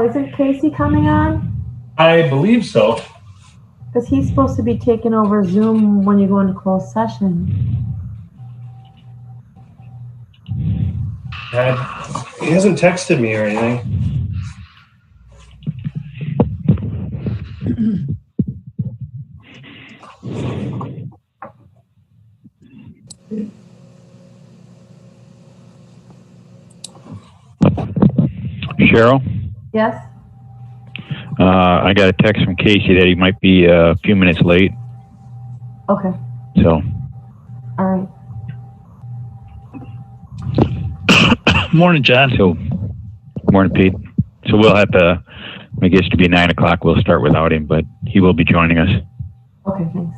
isn't Casey coming on? I believe so. Because he's supposed to be taking over Zoom when you go into closed session. He hasn't texted me or anything. Cheryl? Yes? I got a text from Casey that he might be a few minutes late. Okay. So. All right. Morning, John. So, morning, Pete. So we'll have to, I guess to be 9 o'clock, we'll start without him, but he will be joining us. Okay, thanks.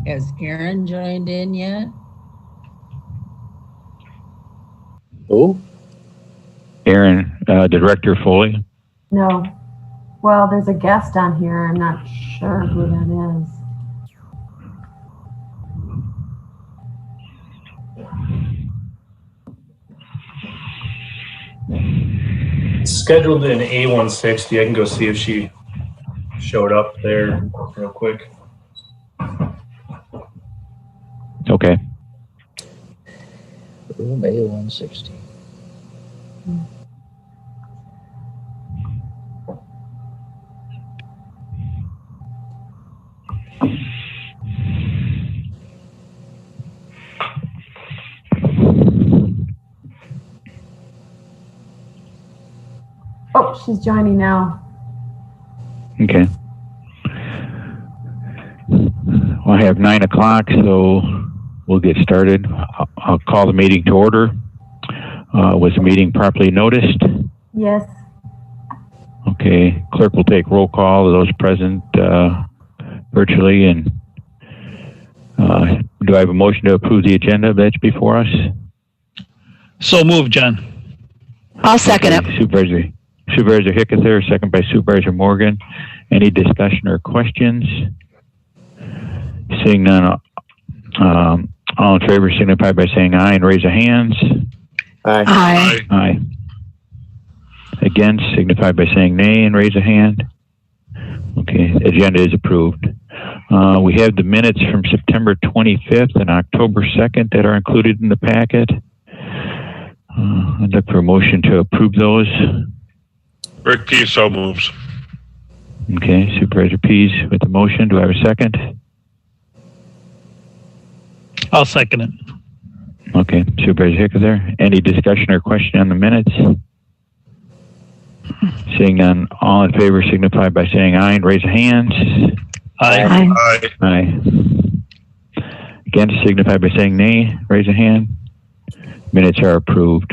Has Aaron joined in yet? Who? Aaron, Director Foley. No. Well, there's a guest on here. I'm not sure who that is. It's scheduled in A160. I can go see if she showed up there real quick. Okay. Room A160. Oh, she's joining now. Okay. Well, I have 9 o'clock, so we'll get started. I'll call the meeting to order. Was the meeting properly noticed? Yes. Okay. Clerk will take roll call of those present virtually. And do I have a motion to approve the agenda that's before us? So moved, John. I'll second it. Supervisor Hickether, second by Supervisor Morgan. Any discussion or questions? Seeing none, all in favor signify by saying aye and raise your hands. Aye. Aye. Aye. Against signify by saying nay and raise a hand. Okay, agenda is approved. We have the minutes from September 25th and October 2nd that are included in the packet. I'd look for a motion to approve those. Rick P. so moves. Okay, Supervisor Pease with the motion. Do I have a second? I'll second it. Okay, Supervisor Hickether. Any discussion or question on the minutes? Seeing none, all in favor signify by saying aye and raise your hands. Aye. Aye. Aye. Against signify by saying nay. Raise a hand. Minutes are approved.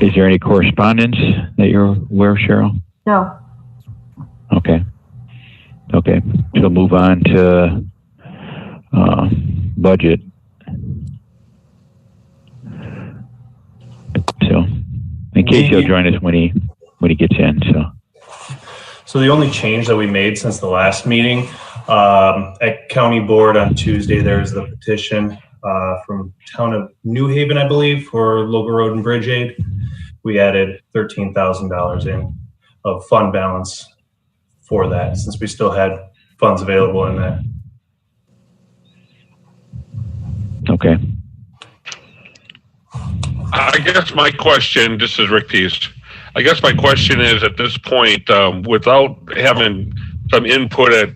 Is there any correspondence that you're aware of, Cheryl? No. Okay. Okay. So move on to budget. So, in case he'll join us when he gets in. So the only change that we made since the last meeting, at County Board on Tuesday, there was the petition from Town of New Haven, I believe, for local road and bridge aid. We added $13,000 in of fund balance for that, since we still had funds available in that. Okay. I guess my question, this is Rick Pease. I guess my question is at this point, without having some input at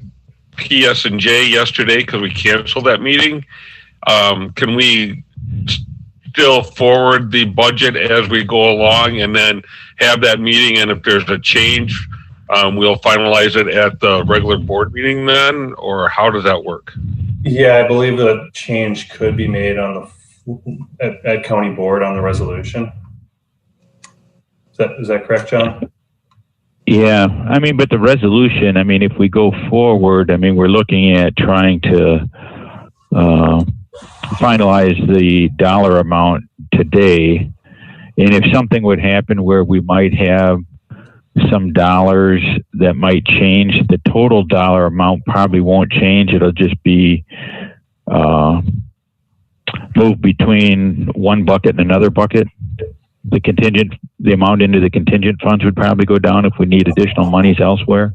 PS&J yesterday, because we canceled that meeting, can we still forward the budget as we go along and then have that meeting? And if there's a change, we'll finalize it at the regular board meeting then, or how does that work? Yeah, I believe the change could be made on the at County Board on the resolution. Is that correct, John? Yeah, I mean, but the resolution, I mean, if we go forward, I mean, we're looking at trying to finalize the dollar amount today. And if something would happen where we might have some dollars that might change, the total dollar amount probably won't change. It'll just be move between one bucket and another bucket. The amount into the contingent funds would probably go down if we need additional monies elsewhere.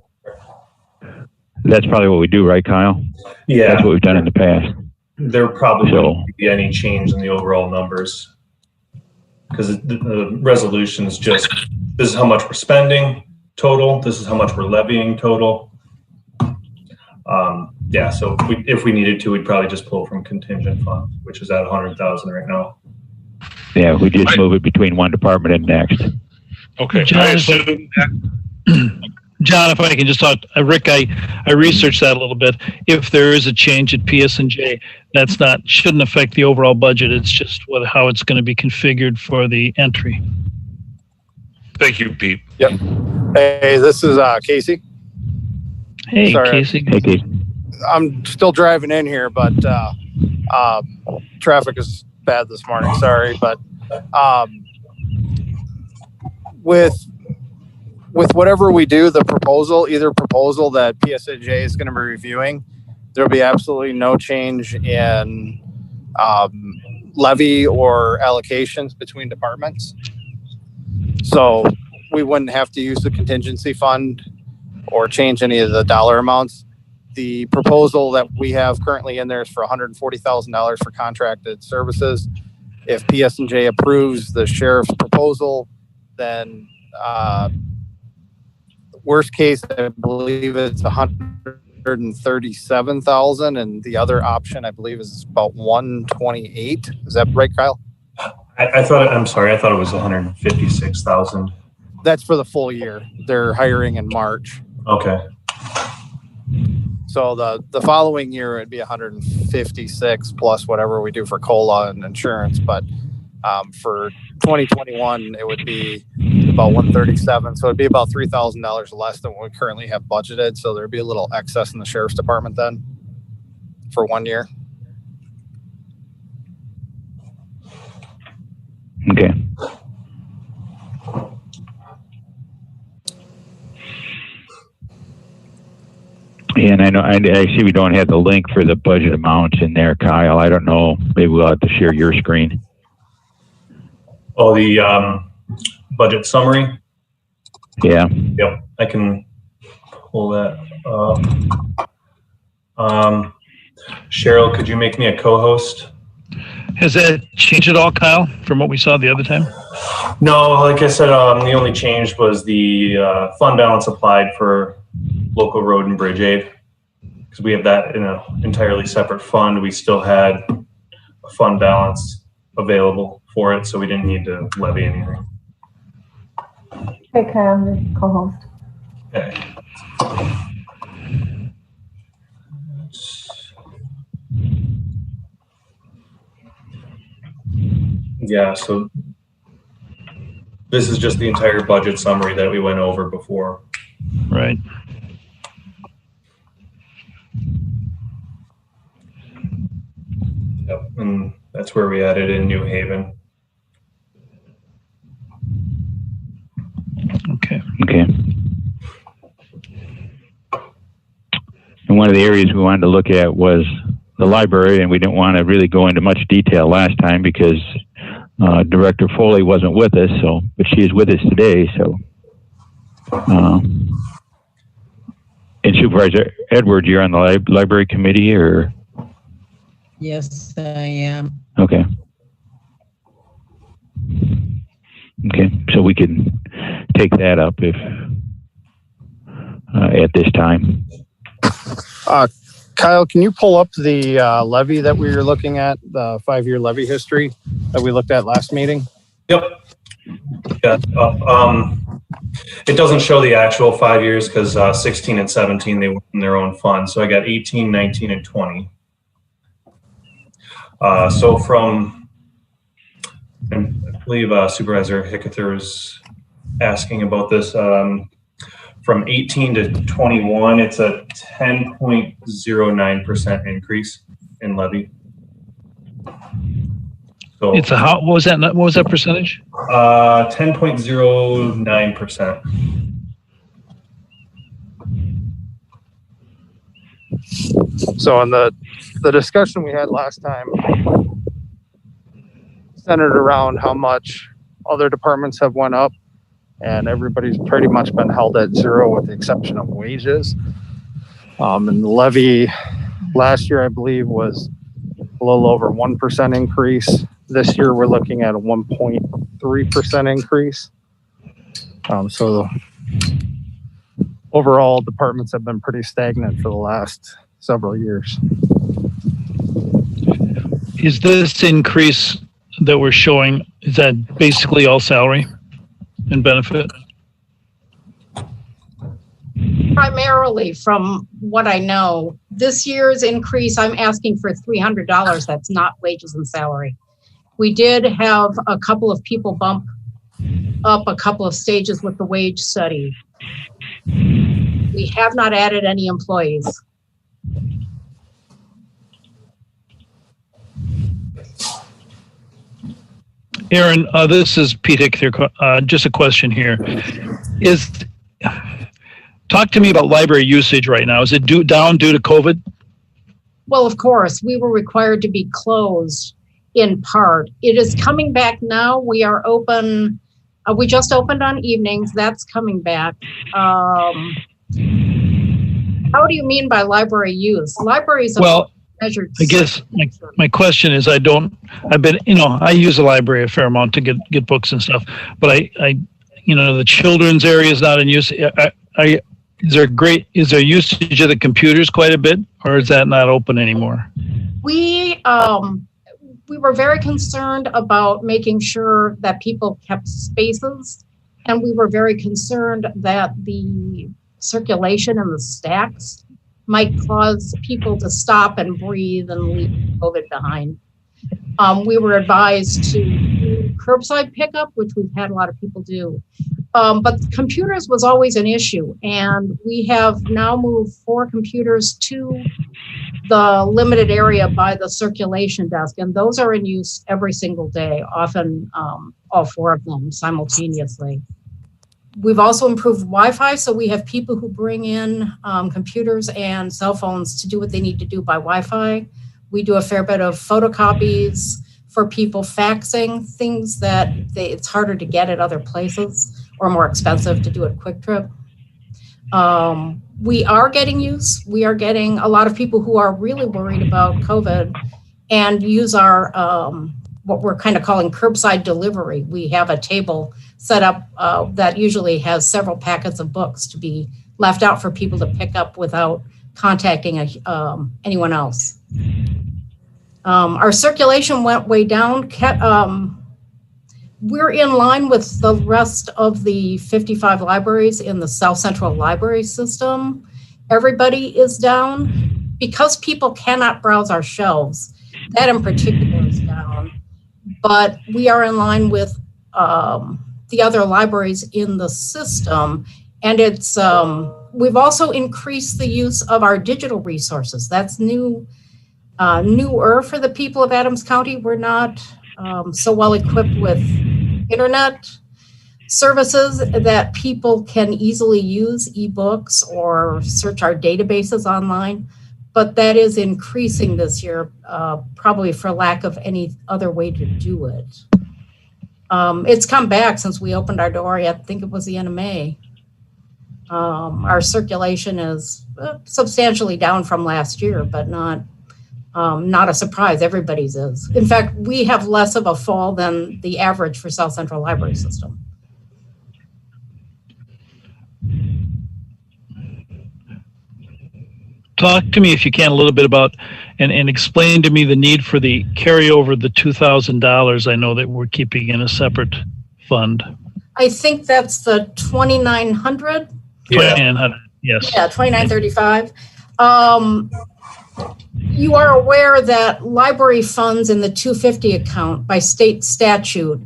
That's probably what we do, right, Kyle? Yeah. That's what we've done in the past. There probably won't be any change in the overall numbers because the resolution is just, this is how much we're spending total. This is how much we're levying total. Yeah, so if we needed to, we'd probably just pull from contingent fund, which is at 100,000 right now. Yeah, we just move it between one department and next. Okay. John, if I can just talk, Rick, I researched that a little bit. If there is a change at PS&J, shouldn't affect the overall budget. It's just how it's going to be configured for the entry. Thank you, Pete. Yep. Hey, this is Casey. Hey, Sorry. Casey. Hey, Casey. I'm still driving in here, but traffic is bad this morning. Sorry, but with whatever we do, either proposal that PSAJ is going to be reviewing, there'll be absolutely no change in levy or allocations between departments. So we wouldn't have to use the contingency fund or change any of the dollar amounts. The proposal that we have currently in there is for $140,000 for contracted services. If PS&J approves the sheriff's proposal, then worst case, I believe it's $137,000, and the other option, I believe, is about $128,000. Is that right, Kyle? I thought it was 156,000. That's for the full year. They're hiring in March. Okay. So the following year it'd be 156 plus whatever we do for COLA and insurance. But for 2021 it would be about 137. So it'd be about $3,000 less than what we currently have budgeted. So there'd be a little excess in the sheriff's department then for 1 year. Okay. And I see we don't have the link for the budget amounts in there, Kyle. I don't know. Maybe we'll have to share your screen. Oh, the budget summary? Yeah. Yep, I can pull that up. Cheryl, could you make me a co-host? Has that changed at all, Kyle, from what we saw the other time? No, like I said, the only change was the fund balance applied for local road and bridge aid, because we have that in an entirely separate fund. We still had a fund balance available for it, so we didn't need to levy anything. Hey, Kyle, I'm your co-host. Okay. Yeah, so this is just the entire budget summary that we went over before. Right. Yep, and that's where we added in New Haven. Okay. Okay. And one of the areas we wanted to look at was the library, and we didn't want to really go into much detail last time because Director Foley wasn't with us, but she is with us today. So, and Supervisor Edwards, you're on the library committee, or? Yes, I am. Okay. Okay, so we can take that up if at this time. Kyle, can you pull up the levy that we were looking at, the 5-year levy history that we looked at last meeting? Yep. Yeah. It doesn't show the actual 5 years because 16 and 17, they were in their own fund. So I got 18, 19, and 20. So from, I believe Supervisor Hickether was asking about this. From 18 to 21, it's a 10.09% increase in levy. So It's a how? What was that? What was that percentage? 10.09%. So in the discussion we had last time centered around how much other departments have went up, and everybody's pretty much been held at zero with the exception of wages. And the levy last year, I believe, was a little over 1% increase. This year, we're looking at a 1.3% increase. So overall, departments have been pretty stagnant for the last several years. Is this increase that we're showing, is that basically all salary and benefit? Primarily, from what I know, this year's increase, I'm asking for $300. That's not wages and salary. We did have a couple of people bump up a couple of stages with the wage study. We have not added any employees. Aaron, this is Pete Hick. Just a question here. Talk to me about library usage right now. Is it down due to COVID? Well, of course, we were required to be closed in part. It is coming back now. We are open. We just opened on evenings. That's coming back. How do you mean by library use? Libraries are measured. I guess my question is, I use the library a fair amount to get books and stuff, but the children's area is not in use. Is there usage of the computers quite a bit, or is that not open anymore? We were very concerned about making sure that people kept spaces, and we were very concerned that the circulation in the stacks might cause people to stop and breathe and leave COVID behind. We were advised to do curbside pickup, which we've had a lot of people do. But computers was always an issue, and we have now moved 4 computers to the limited area by the circulation desk, and those are in use every single day, often all 4 of them simultaneously. We've also improved Wi-Fi, so we have people who bring in computers and cell phones to do what they need to do by Wi-Fi. We do a fair bit of photocopies for people, faxing things that it's harder to get at other places or more expensive to do at Quick Trip. We are getting use. We are getting a lot of people who are really worried about COVID and use our, what we're kind of calling curbside delivery. We have a table set up that usually has several packets of books to be left out for people to pick up without contacting anyone else. Our circulation went way down. We're in line with the rest of the 55 libraries in the South Central Library System. Everybody is down because people cannot browse our shelves. That in particular is down, but we are in line with the other libraries in the system. And it's we've also increased the use of our digital resources. That's newer for the people of Adams County. We're not so well equipped with internet services that people can easily use ebooks or search our databases online, but that is increasing this year, probably for lack of any other way to do it. It's come back since we opened our door. I think it was the end of May. Our circulation is substantially down from last year, but not a surprise. Everybody's is. In fact, we have less of a fall than the average for South Central Library System. Talk to me, if you can, a little bit about and explain to me the need for the carryover, the $2,000 I know that we're keeping in a separate fund. I think that's the 2,900. Yeah. 2,900, yes. Yeah, 2,935. You are aware that library funds in the 250 account by state statute,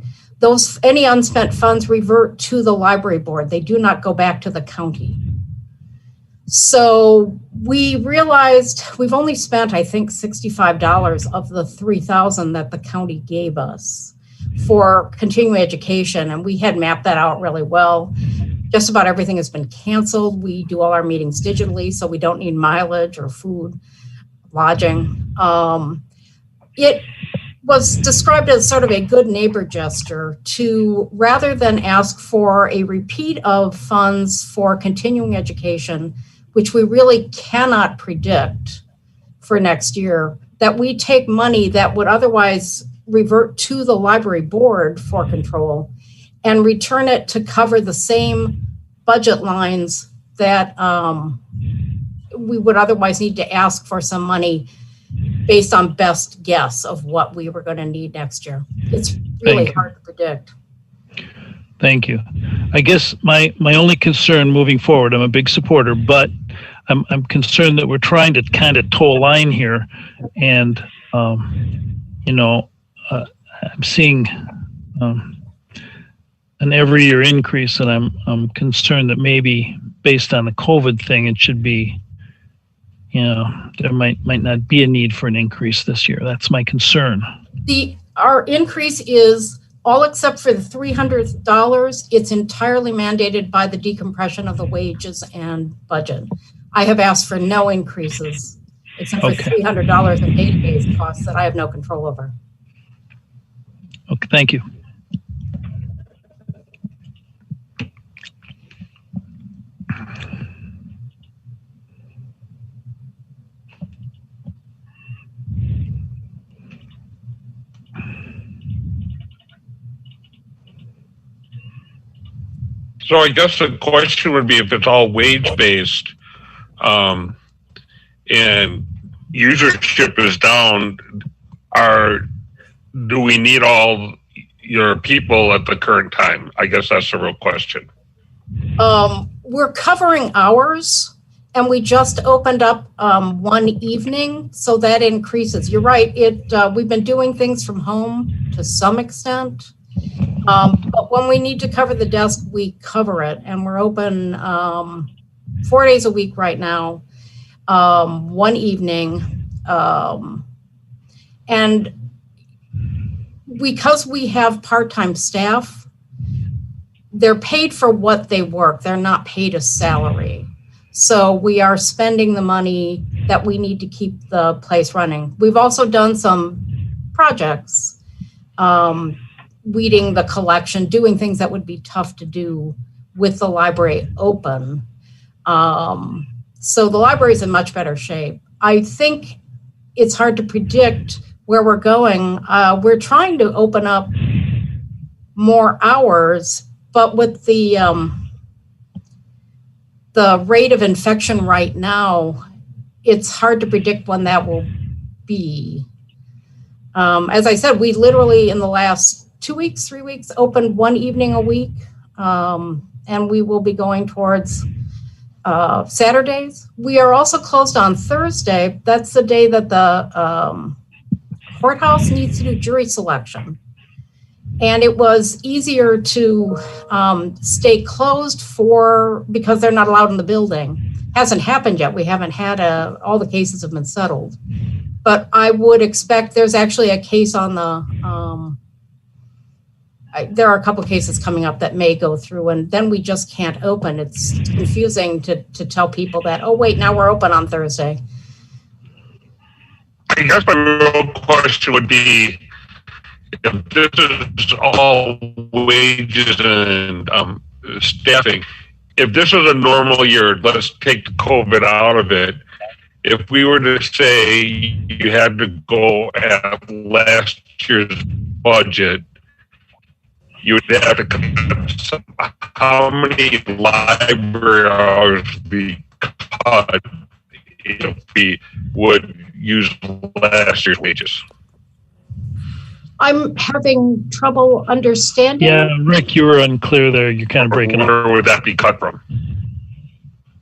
any unspent funds revert to the library board. They do not go back to the county. So we realized we've only spent, I think, $65 of the $3,000 that the county gave us for continuing education. And we had mapped that out really well. Just about everything has been canceled. We do all our meetings digitally, so we don't need mileage or food. lodging. It was described as sort of a good neighbor gesture to, rather than ask for a repeat of funds for continuing education, which we really cannot predict for next year, that we take money that would otherwise revert to the library board for control and return it to cover the same budget lines that we would otherwise need to ask for some money based on best guess of what we were going to need next year. It's really hard to predict. Thank you. I guess my only concern moving forward, I'm a big supporter, but I'm concerned that we're trying to kind of toe a line here, and I'm seeing an every year increase, and I'm concerned that maybe based on the COVID thing, it should be, there might not be a need for an increase this year. That's my concern. Our increase is all except for the $300. It's entirely mandated by the decompression of the wages and budget. I have asked for no increases except for $300 in database costs that I have no control over. Okay, thank you. So I guess the question would be, if it's all wage-based and usership is down, do we need all your people at the current time? I guess that's the real question. We're covering hours, and we just opened up one evening, so that increases. You're right. We've been doing things from home to some extent. But when we need to cover the desk, we cover it, and we're open 4 days a week right now, one evening. And because we have part-time staff, they're paid for what they work. They're not paid a salary. So we are spending the money that we need to keep the place running. We've also done some projects, weeding the collection, doing things that would be tough to do with the library open. So the library is in much better shape. I think it's hard to predict where we're going. We're trying to open up more hours, but with the rate of infection right now, it's hard to predict when that will be. As I said, we literally in the last 2 weeks, 3 weeks, opened one evening a week, and we will be going towards Saturdays. We are also closed on Thursday. That's the day that the courthouse needs to do jury selection. And it was easier to stay closed because they're not allowed in the building. Hasn't happened yet. We haven't had all the cases have been settled. But I would expect there's actually a case on the, there are a couple cases coming up that may go through, and then we just can't open. It's confusing to tell people that, oh, wait, now we're open on Thursday. I guess my real question would be, if this is all wages and staffing, if this was a normal year, let's take the COVID out of it. If we were to say you had to go at last year's budget, you would have to cut how many library hours would be cut if we would use last year's wages? I'm having trouble understanding. Yeah, Rick, you were unclear there. You're kind of breaking up. Where would that be cut from?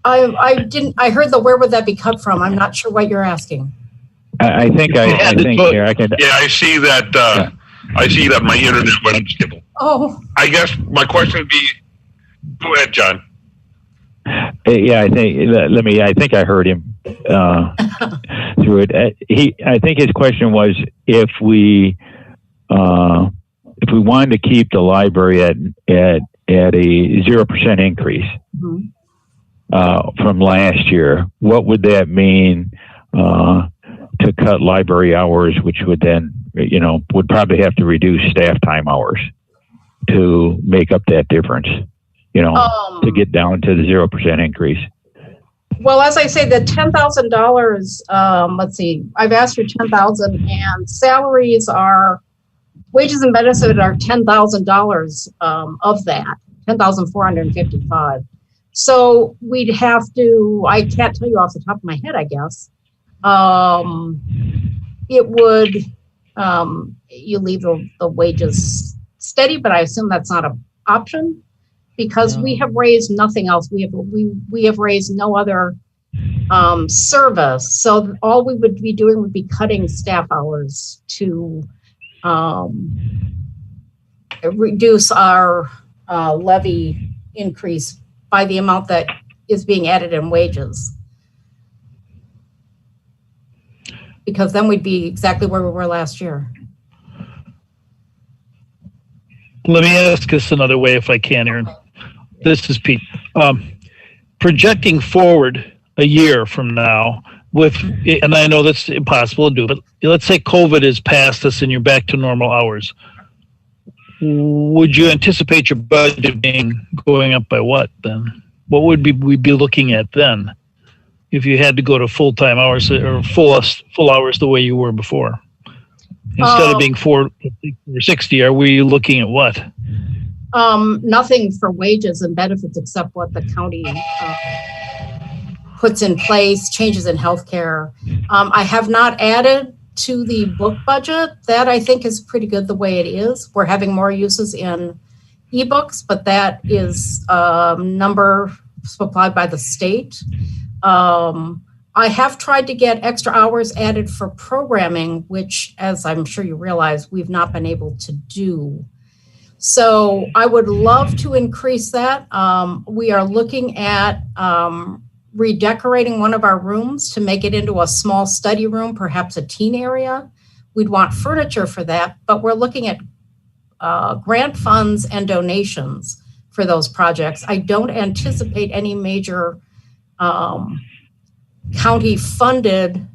I heard the where would that be cut from? I'm not sure what you're asking. I think here I can. Yeah, I see that. I see that my internet went unstable. Oh. I guess my question would be, go ahead, John. Yeah, I think I heard him through it. I think his question was if we wanted to keep the library at a 0% increase from last year, what would that mean to cut library hours, which would then, would probably have to reduce staff time hours to make up that difference, to get down to the 0% increase. Well, as I say, the $10,000, let's see, I've asked for 10,000 and salaries are, wages and benefits are $10,000 of that, 10,455. So we'd have to, I can't tell you off the top of my head, I guess. It would, you leave the wages steady, but I assume that's not an option because we have raised nothing else. We have raised no other service. So all we would be doing would be cutting staff hours to reduce our levy increase by the amount that is being added in wages. Because then we'd be exactly where we were last year. Let me ask this another way if I can, Aaron. This is Pete. Projecting forward a year from now with, and I know that's impossible to do, but let's say COVID is past us and you're back to normal hours. Would you anticipate your budget going up by what then? What would we be looking at then if you had to go to full-time hours or full hours the way you were before? Instead of being 4 or 60, are we looking at what? Nothing for wages and benefits except what the county puts in place, changes in healthcare. I have not added to the book budget. That I think is pretty good the way it is. We're having more uses in ebooks, but that is number supplied by the state. I have tried to get extra hours added for programming, which, as I'm sure you realize, we've not been able to do. So I would love to increase that. We are looking at redecorating one of our rooms to make it into a small study room, perhaps a teen area. We'd want furniture for that, but we're looking at grant funds and donations for those projects. I don't anticipate any major county-funded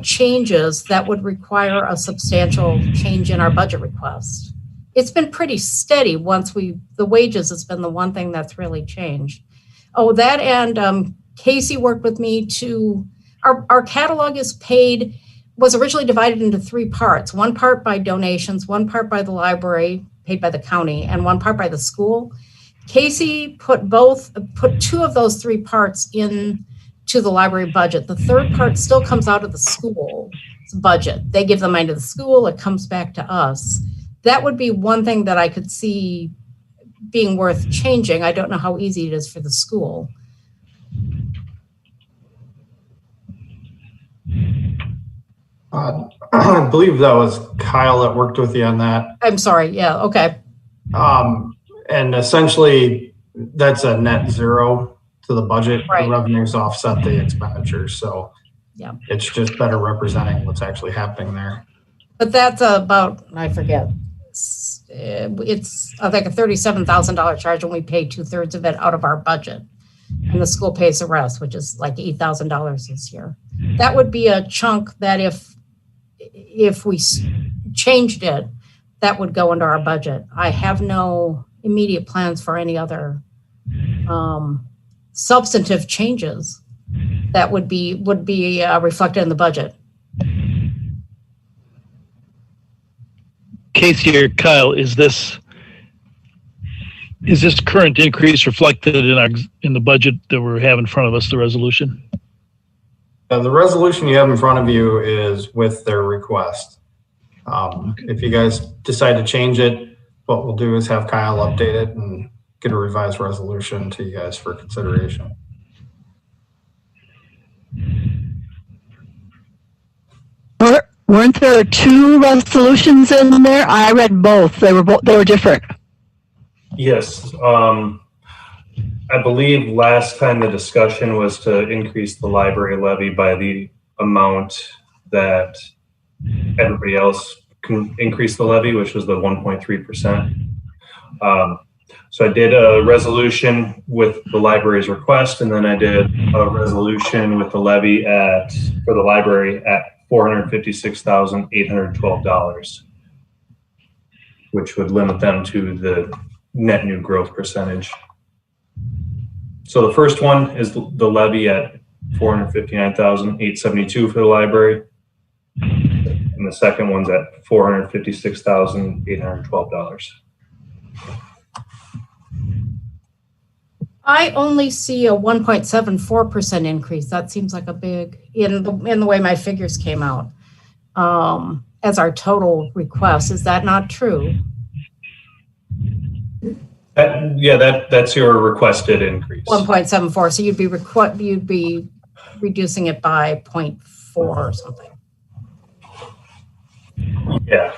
changes that would require a substantial change in our budget request. It's been pretty steady once the wages has been the one thing that's really changed. Oh, that and Casey worked with me to, our catalog is was originally divided into 3 parts. One part by donations, one part by the library, paid by the county, and one part by the school. Casey put 2 of those 3 parts in to the library budget. The 3rd part still comes out of the school's budget. They give the money to the school, it comes back to us. That would be one thing that I could see being worth changing. I don't know how easy it is for the school. I believe that was Kyle that worked with you on that. I'm sorry, yeah, okay. And essentially that's a net zero to the budget. Right. The revenues offset the expenditures. So yeah, it's just better representing what's actually happening there. But that's about, I forget, it's I think a $37,000 charge and we pay 2/3 of it out of our budget. And the school pays the rest, which is like $8,000 this year. That would be a chunk that if we changed it, that would go into our budget. I have no immediate plans for any other substantive changes that would be reflected in the budget. Casey or Kyle, is this current increase reflected in the budget that we have in front of us, the resolution? The resolution you have in front of you is with their request. If you guys decide to change it, what we'll do is have Kyle update it and get a revised resolution to you guys for consideration. Weren't there 2 resolutions in there? I read both. They were different. Yes. I believe last time the discussion was to increase the library levy by the amount that everybody else can increase the levy, which was the 1.3%. So I did a resolution with the library's request, and then I did a resolution with the levy for the library at $456,812, which would limit them to the net new growth percentage. So the first one is the levy at $459,872 for the library, and the second one's at $456,812. I only see a 1.74% increase. That seems like a big, in the way my figures came out, as our total request. Is that not true? That's your requested increase. 1.74. So you'd be reducing it by 0.4 or something. Yeah.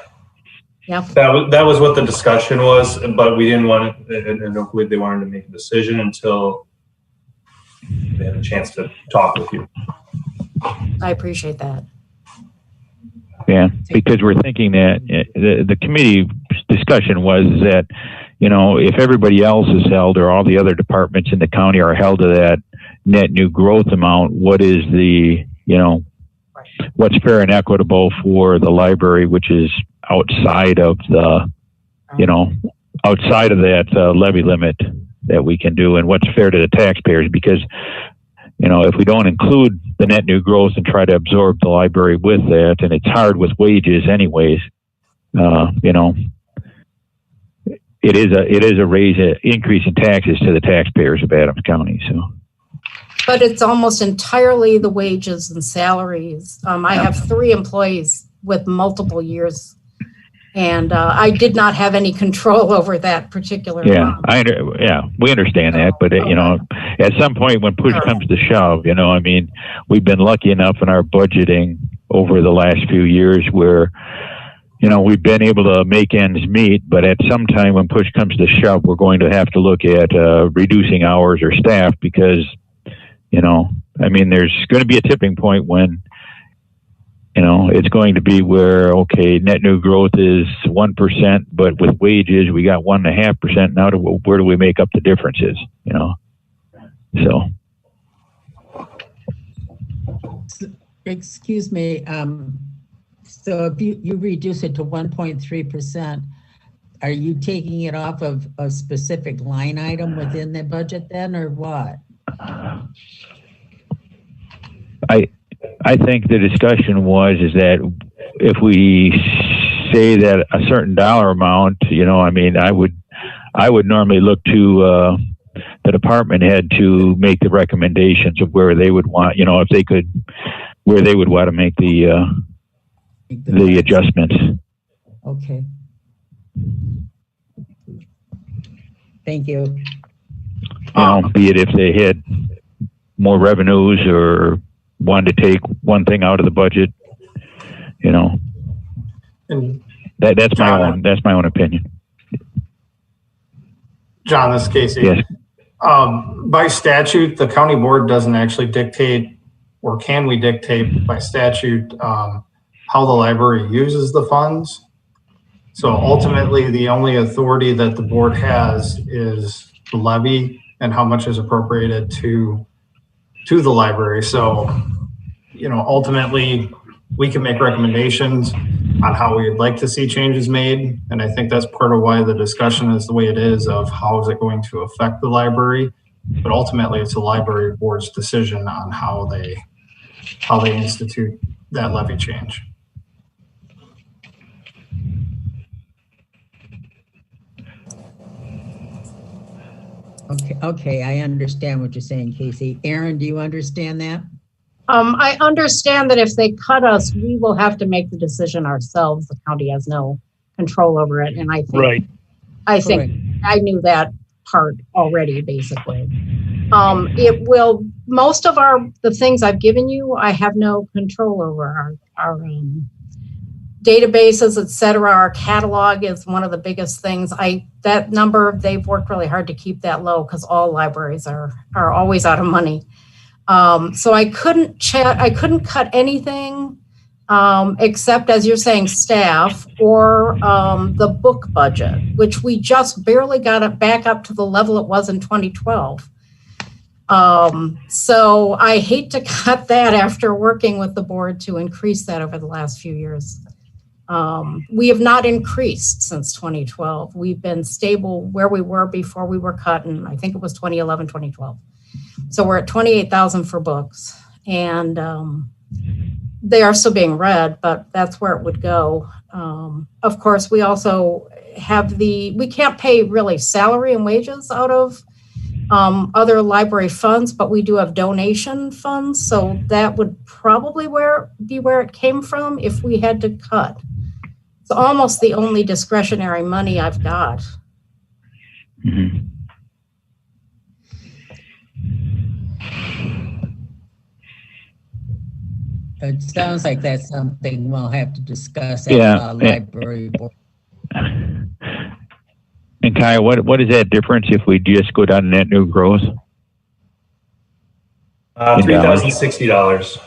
Yeah. That was what the discussion was, but we didn't want it, and I don't believe they wanted to make a decision until they had a chance to talk with you. I appreciate that. Yeah, because we're thinking that the committee discussion was that, if everybody else is held or all the other departments in the county are held to that net new growth amount, what is the, what's fair and equitable for the library, which is outside of the, outside of that levy limit that we can do, and what's fair to the taxpayers, because if we don't include the net new growth and try to absorb the library with that, and it's hard with wages anyways, it is a increase in taxes to the taxpayers of Adams County. So, but it's almost entirely the wages and salaries. I have 3 employees with multiple years, and I did not have any control over that particular. Yeah, we understand that, but at some point when push comes to shove, we've been lucky enough in our budgeting over the last few years where, we've been able to make ends meet, but at some time when push comes to shove, we're going to have to look at reducing hours or staff because, there's going to be a tipping point when, it's going to be where, okay, net new growth is 1%, but with wages, we got 1.5%. Now, where do we make up the differences, So. Excuse me. So if you reduce it to 1.3%, are you taking it off of a specific line item within the budget then, or what? I think the discussion is that if we say that a certain dollar amount, I would normally look to the department head to make the recommendations of where they would want, if they could, where they would want to make the adjustments. Okay. Thank you. Be it if they had more revenues or wanted to take one thing out of the budget, And that's my own opinion. John, this is Casey. Yes. By statute, the county board doesn't actually dictate, or can we dictate by statute, how the library uses the funds. So ultimately, the only authority that the board has is the levy and how much is appropriated to the library. So, ultimately, we can make recommendations on how we would like to see changes made. And I think that's part of why the discussion is the way it is of how is it going to affect the library. But ultimately, it's the library board's decision on how they institute that levy change. Okay, I understand what you're saying, Casey. Aaron, do you understand that? I understand that if they cut us, we will have to make the decision ourselves. The county has no control over it. And I think, I knew that part already, basically. It will, most of the things I've given you, I have no control over. Our databases, et cetera. Our catalog is one of the biggest things. That number, they've worked really hard to keep that low because all libraries are always out of money. So I couldn't cut anything except as you're saying, staff or the book budget, which we just barely got it back up to the level it was in 2012. So I hate to cut that after working with the board to increase that over the last few years. We have not increased since 2012. We've been stable where we were before we were cut, and I think it was 2011, 2012. So we're at 28,000 for books, and they are still being read, but that's where it would go. Of course, we also have we can't pay really salary and wages out of other library funds, but we do have donation funds. So that would probably be where it came from if we had to cut. It's almost the only discretionary money I've got. Mm-hmm. It sounds like that's something we'll have to discuss at Yeah. the library board. And Kyle, what is that difference if we just go down to net new growth? $3,060.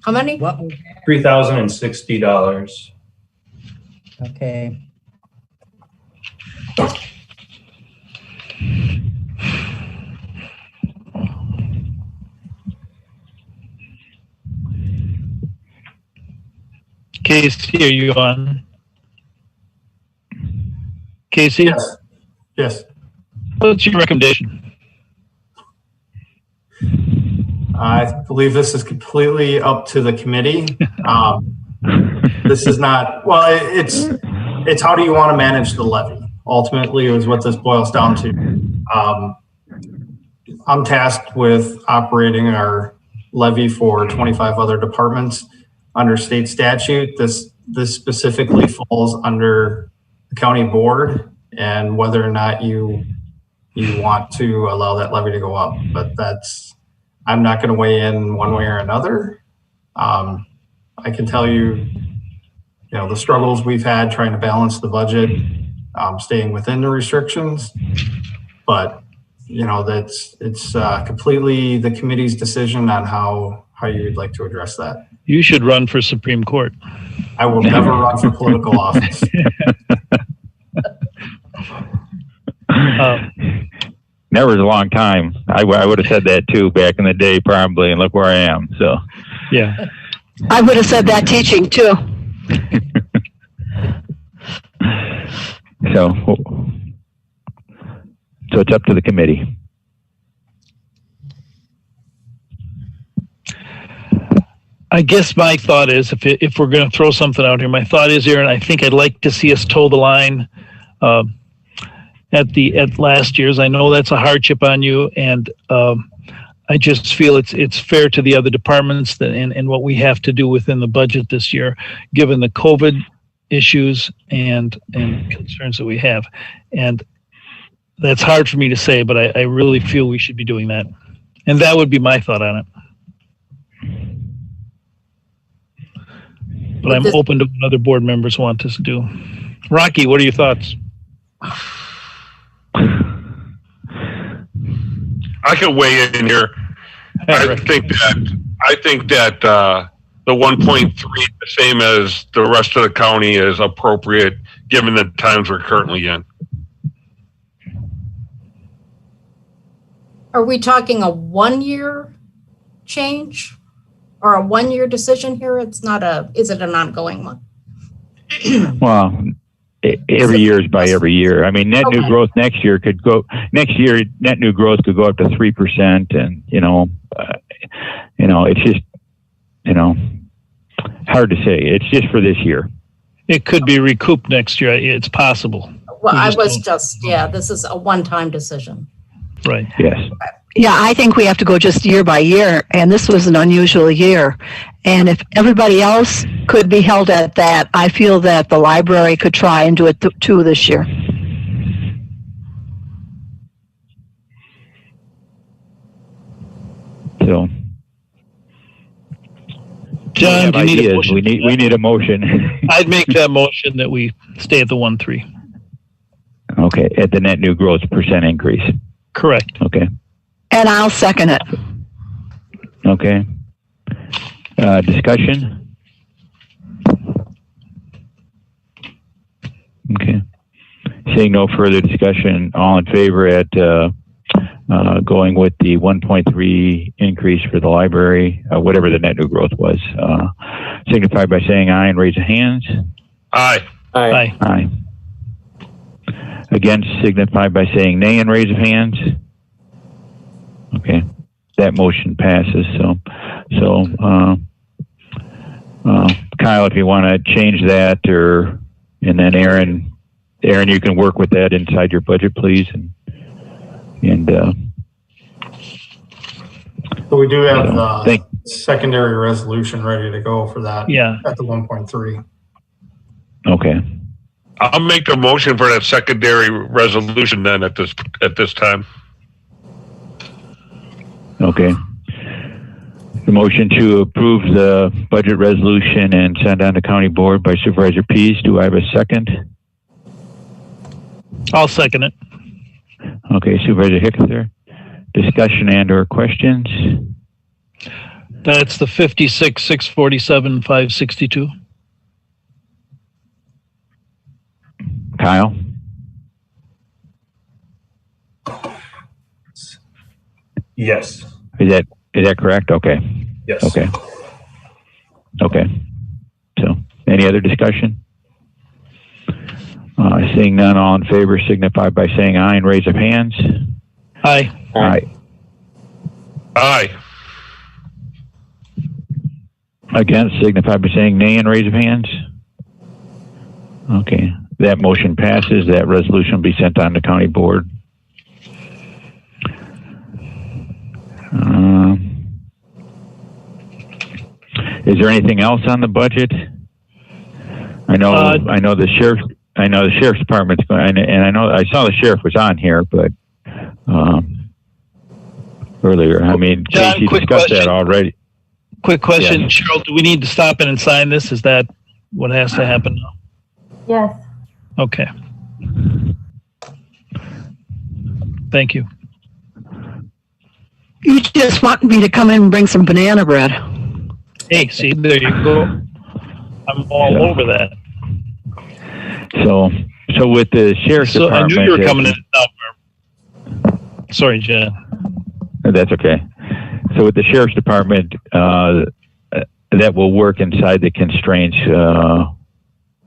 How many? What was that? $3,060. Okay. Casey, are you on? Casey, Yes. Yes. what's your recommendation? I believe this is completely up to the committee. This is not, well, it's how do you want to manage the levy? Ultimately, is what this boils down to. I'm tasked with operating our levy for 25 other departments under state statute. This specifically falls under the county board and whether or not you want to allow that levy to go up. But I'm not going to weigh in one way or another. I can tell you, the struggles we've had trying to balance the budget, staying within the restrictions, but it's completely the committee's decision on how you would like to address that. You should run for Supreme Court. I will never run for political office. Never is a long time. I would have said that too back in the day, probably, and look where I am. So, yeah, I would have said that teaching too. so it's up to the committee. I guess my thought is if we're going to throw something out here, my thought is, Aaron, I think I'd like to see us toe the line at last year's. I know that's a hardship on you, and I just feel it's fair to the other departments and what we have to do within the budget this year, given the COVID issues and concerns that we have. And that's hard for me to say, but I really feel we should be doing that. And that would be my thought on it. But I'm open to what other board members want us to do. Rocky, what are your thoughts? I can weigh in here. I think that the 1.3, the same as the rest of the county, is appropriate given the times we're currently in. Are we talking a 1-year change or a 1-year decision here? Is it an ongoing one? Well, every year is by every year. I mean, net new growth next year, net new growth could go up to 3%. And, it's just, hard to say. It's just for this year. It could be recouped next year. It's possible. Well, this is a one-time decision. Right. Yes. Yeah, I think we have to go just year by year, and this was an unusual year. And if everybody else could be held at that, I feel that the library could try and do it too this year. So, John, do you need a motion? We need a motion. I'd make that motion that we stay at the 1.3. Okay, at the net new growth % increase. Correct. Okay. And I'll second it. Okay. Discussion? Okay. Seeing no further discussion, all in favor at going with the 1.3 increase for the library, whatever the net new growth was, signify by saying aye and raise your hands. Aye. Aye. Aye. Against, signify by saying nay and raise of hands. Okay, that motion passes. So, Kyle, if you want to change that, and then Aaron, you can work with that inside your budget, please. So we do have the secondary resolution ready to go for that. Yeah. At the 1.3. Okay. I'll make a motion for that secondary resolution then at this time. Okay. The motion to approve the budget resolution and send on to county board by Supervisor Pease. Do I have a second? I'll second it. Okay, Supervisor Hickether. Discussion and/or questions? That's the 56,647,562. Kyle? Yes. Is that correct? Okay. Yes. Okay. So, any other discussion? Seeing none, all in favor signify by saying aye and raise of hands. Aye. Aye. Aye. Against, signify by saying nay and raise of hands. Okay, that motion passes. That resolution will be sent on to county board. Is there anything else on the budget? I know the sheriff's department's going, and I saw the sheriff was on here, but earlier. I mean, John, Casey quick discussed question. that already. Quick question, Yeah. Cheryl, do we need to stop in and sign this? Is that what has to happen now? Yes. Okay. Thank you. You just want me to come in and bring some banana bread. Hey, see, there you go. I'm all over that. So with the sheriff's So I department, knew you were coming in. Sorry, Jen. That's okay. So with the sheriff's department, that will work inside the constraints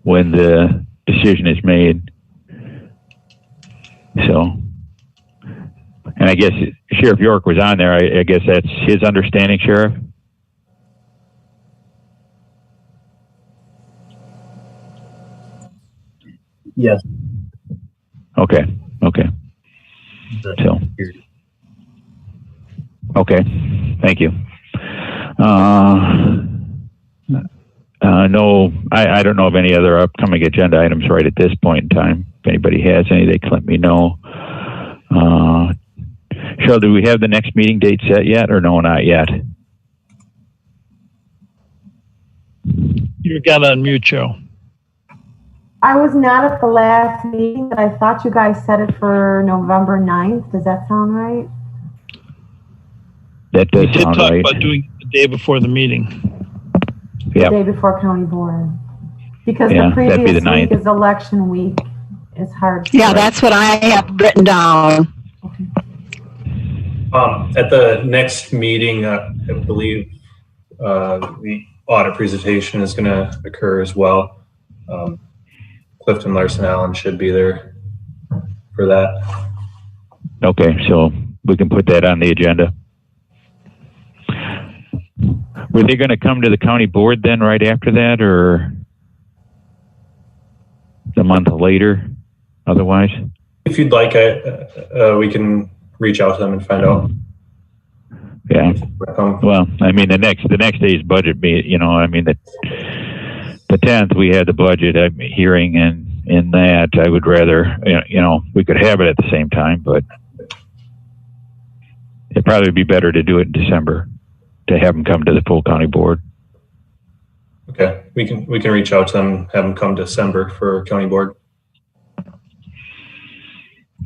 when the decision is made. So, and I guess Sheriff York was on there. I guess that's his understanding, Sheriff? Yes. Okay. So, okay. Thank you. No, I don't know of any other upcoming agenda items right at this point in time. If anybody has any, they can let me know. Cheryl, do we have the next meeting date set yet, or no, not yet? You got on mute, Cheryl. I was not at the last meeting, but I thought you guys set it for November 9th. Does that sound right? That We does did sound talk right. about doing it the day before the meeting. The Yep. day before county board. Because Yeah, the that'd be previous the week 9th. is election week. It's hard. Yeah, that's what I have written down. At the next meeting, I believe the audit presentation is going to occur as well. Clifton Larson Allen should be there for that. Okay, so we can put that on the agenda. Were they going to come to the county board then right after that, or a month later otherwise? If you'd like, we can reach out to them and find out. Yeah. Well, I mean, the next day's budget meeting, I mean, the 10th, we had the budget hearing, and in that, I would rather, we could have it at the same time, but it'd probably be better to do it in December, to have them come to the full county board. Okay, we can reach out to them, have them come December for county board.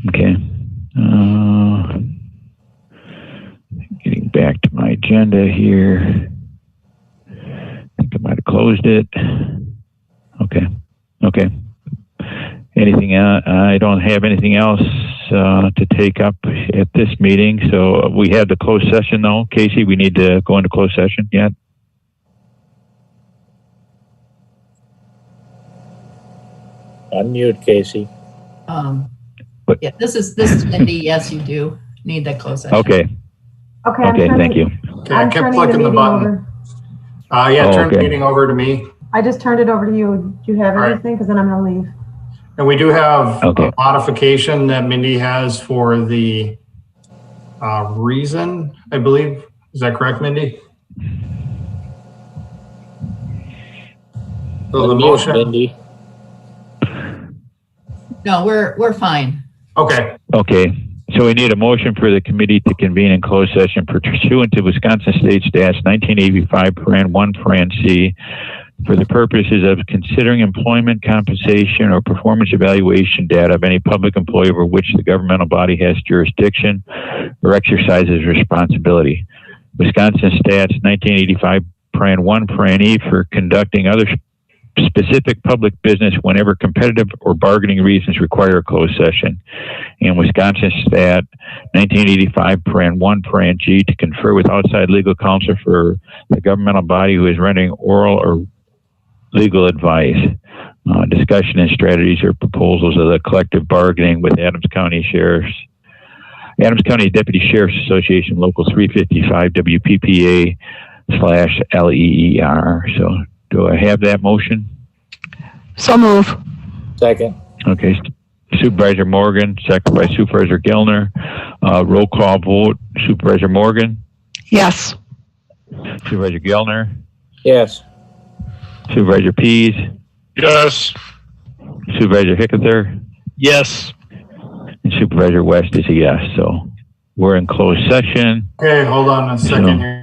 Okay. Getting back to my agenda here. I think I might have closed it. Okay. Anything else? I don't have anything else to take up at this meeting. So we had the closed session though. Casey, we need to go into closed session yet? Unmute, Casey. Yeah, this is Mindy. Yes, you do need that closed session. Okay. Okay, thank you. Okay, I kept clicking the button. Turn the meeting over to me. I just turned it over to you. Do you have All right. anything? Because then I'm going to leave. And we do have a modification that Mindy has for the reason, I believe. Is that correct, Mindy? So the motion. Mindy. No, we're fine. Okay. Okay. So we need a motion for the committee to convene in closed session pursuant to Wisconsin State Stats 1985, paren 1, paren C, for the purposes of considering employment, compensation, or performance evaluation data of any public employee over which the governmental body has jurisdiction or exercises responsibility. Wisconsin Stats 1985, paren 1, paren E, for conducting other specific public business whenever competitive or bargaining reasons require a closed session. And Wisconsin Stat 1985, paren 1, paren G, to confer with outside legal counsel for the governmental body who is rendering oral or legal advice, discussion and strategies or proposals of the collective bargaining with Adams County Deputy Sheriff's Association Local 355 WPPA /LEER. So do I have that motion? So move. Second. Okay. Supervisor Morgan, second by Supervisor Gellner. Roll call vote. Supervisor Morgan? Yes. Supervisor Gellner? Yes. Supervisor Pease? Yes. Supervisor Hickether? Yes. And Supervisor West is a yes. So we're in closed session. Okay, hold on a second here.